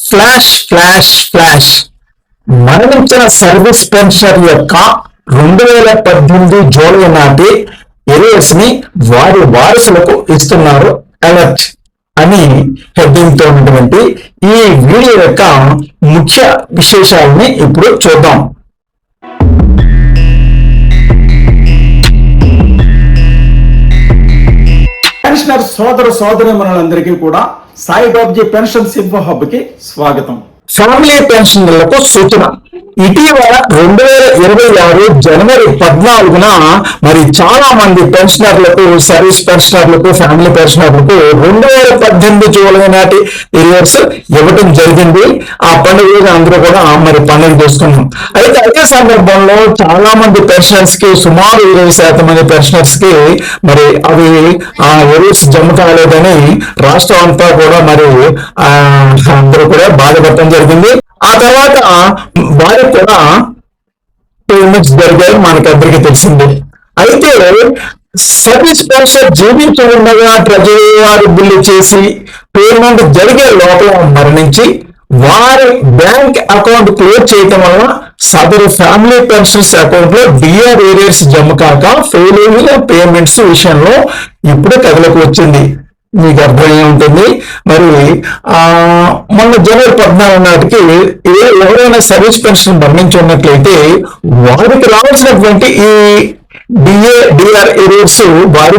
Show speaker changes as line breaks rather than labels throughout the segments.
Flash flash flash మరణించిన service pensioner యొక్క 2018 July నాటి ఎరియర్స్ ని వారి వారసులకు ఇస్తున్నారు అలర్ట్ అని హెడ్డింగ్ తో ఉన్నటువంటి ఈ వీడియో యొక్క ముఖ్య విశేషాలని ఇప్పుడు చూద్దాం.
పెన్షనర్ సోదరులందరికీ కూడా సాయిబాబ్జీ పెన్షన్ ఇన్ఫో హబ్ కి స్వాగతం.
ఫ్యామిలీ పెన్షనర్లకు సూచన. ఇటీవల 2026 జనవరి 14న మరి చాలా మంది పెన్షనర్లకు, సర్వీస్ పెన్షనర్లకు, ఫ్యామిలీ పెన్షనర్లకు 2018 జూలై నాటి ఎరియర్స్ ఇవ్వటం జరిగింది. ఆ పండుగ అందరూ కూడా మరి పండుగ చేసుకున్నాం. అయితే అదే సందర్భంలో చాలా మంది పెన్షనర్స్ కి, సుమారు 20% మంది పెన్షనర్స్ కి మరి అవి ఆ ఎరియర్స్ జమ కాలేదని రాష్ట్రం అంతా కూడా మరి అందరూ కూడా బాధపడటం జరిగింది. ఆ తర్వాత వారికి కూడా పేమెంట్స్ జరిగాయి, మనకందరికీ తెలిసింది. అయితే సర్వీస్ పెన్షన్ జీవించి ఉండగా ట్రెజరీ వారు బిల్లు చేసి పేమెంట్ జరిగే లోపల మరణించి వారి బ్యాంక్ అకౌంట్ క్లోజ్ చేయటం వల్ల సదరు ఫ్యామిలీ పెన్షన్స్ అకౌంట్ లో డిఆర్ ఏరియర్స్ జమ కాక ఫెయిలింగ్ పేమెంట్స్ విషయంలో ఇప్పుడు కథలకు వచ్చింది. మీకు అర్థమై ఉంటుంది. మరి మొన్న జనవరి 14 నాటికి ఎవరైనా సర్వీస్ పెన్షన్ మరణించి ఉన్నట్లయితే వారికి రావాల్సినటువంటి ఈ డిఆర్ ఎరియర్స్ వారి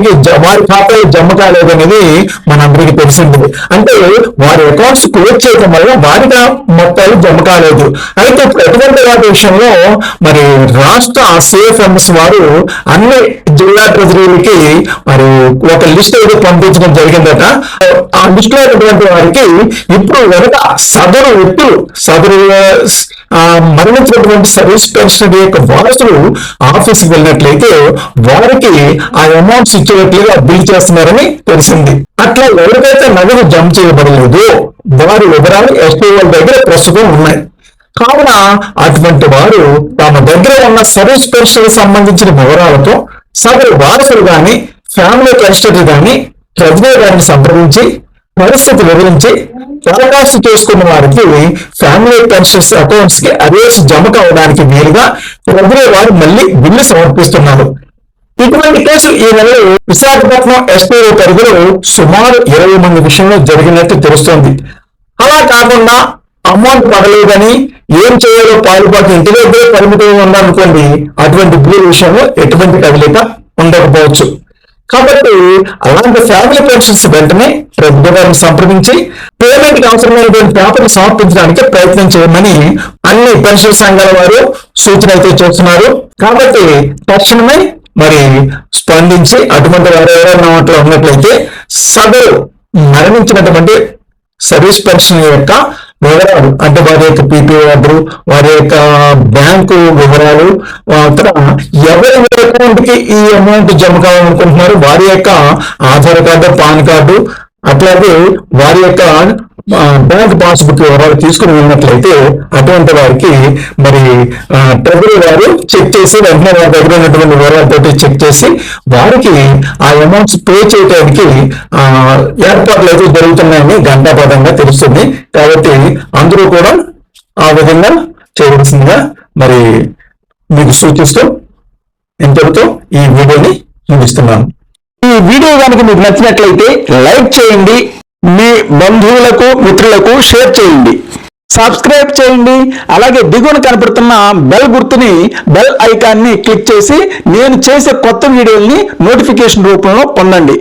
ఖాతాలో జమ కాలేదనేది మనందరికీ తెలిసింది. అంటే వారి అకౌంట్స్ క్లోజ్ చేయడం వల్ల వారికి మొత్తాలు జమ కాలేదు. అయితే ఇప్పుడు ఎటువంటి వాటి విషయంలో మరి రాష్ట్ర సిఎఫ్ఎంఎస్ వారు అన్ని జిల్లా ట్రెజరీలకి మరి ఒక లిస్ట్ ఏదో పంపించడం జరిగిందట. ఆ లిస్ట్ లో ఉన్నటువంటి వారికి ఇప్పుడు వెనక సదరు వ్యక్తులు, మరణించినటువంటి సర్వీస్ పెన్షన్ యొక్క వారసులు ఆఫీస్కి వెళ్ళినట్లయితే వారికి ఆ అమౌంట్స్ ఇచ్చేట్లుగా బిల్ చేస్తున్నారని తెలిసింది. అట్లా ఎవరికైతే నగదు జమ చేయబడలేదు వారి వివరాలు ఎస్టీఓల దగ్గర ప్రస్తుతం ఉన్నాయి. కావున అటువంటి వారు తమ దగ్గర ఉన్న సర్వీస్ పెన్షన్ సంబంధించిన వివరాలతో సదరు వారసులు గాని, ఫ్యామిలీ కస్టడీ గాని, ట్రెజరీ గారిని సంప్రదించి పరిస్థితి వివరించి దరఖాస్తు చేసుకున్న వారికి ఫ్యామిలీ పెన్షన్స్ అకౌంట్స్ కి అరేస్ జమ కావడానికి వీలుగా ట్రెజరీ వారు మళ్ళీ బిల్లు సమర్పిస్తున్నారు. ఇటువంటి కేసులు ఈ నెల విశాఖపట్నం ఎస్పీఓ పరిధిలో సుమారు 20 మంది విషయంలో జరిగినట్టు తెలుస్తోంది. అలా కాకుండా అమౌంట్ పడలేదని ఏం చేయాలో పాల్పడి ఇంటి దగ్గరే పరిమితం ఉండాలనుకోండి, అటువంటి బిల్లు విషయంలో ఎటువంటి కదలిక ఉండకపోవచ్చు. కాబట్టి అలాంటి ఫ్యామిలీ పెన్షన్స్ వెంటనే ప్రభుత్వాన్ని సంప్రదించి పేమెంట్ కి అవసరమైనటువంటి పేపర్ని సమర్పించడానికి ప్రయత్నం చేయమని అన్ని పెన్షన్ సంఘాల వారు సూచన అయితే చేస్తున్నారు. కాబట్టి తక్షణమే మరి స్పందించి అటువంటి వారు ఎవరైనా ఉన్నట్లయితే సదరు మరణించినటువంటి సర్వీస్ పెన్షన్ యొక్క వివరాలు, అంటే వారి యొక్క పీపీ ఆర్డర్, వారి యొక్క బ్యాంకు వివరాలు, ఎవరి అకౌంట్ కి ఈ అమౌంట్ జమ కావాలనుకుంటున్నారు వారి యొక్క ఆధార్ కార్డు, పాన్ కార్డు, అట్లాగే వారి యొక్క బ్యాంక్ పాస్బుక్ వివరాలు తీసుకుని వెళ్ళినట్లయితే అటువంటి వారికి మరి ట్రెజరీ వారు చెక్ చేసి వెంటనే వారి దగ్గర ఉన్నటువంటి వివరాలతో చెక్ చేసి వారికి ఆ అమౌంట్స్ పే చేయడానికి ఏర్పాట్లు అయితే జరుగుతున్నాయని ఘంటాపథంగా తెలుస్తుంది. కాబట్టి అందరూ కూడా ఆ విధంగా చేయవలసిందిగా మరి మీకు సూచిస్తూ ఇంతటితో ఈ వీడియోని ముగిస్తున్నాను. ఈ వీడియో కనుక మీకు నచ్చినట్లయితే లైక్ చేయండి, మీ బంధువులకు, మిత్రులకు షేర్ చేయండి, సబ్స్క్రైబ్ చేయండి. అలాగే దిగువన కనపడుతున్న బెల్ గుర్తుని, బెల్ ఐకాన్ని క్లిక్ చేసి నేను చేసే కొత్త వీడియోల్ని నోటిఫికేషన్ రూపంలో పొందండి.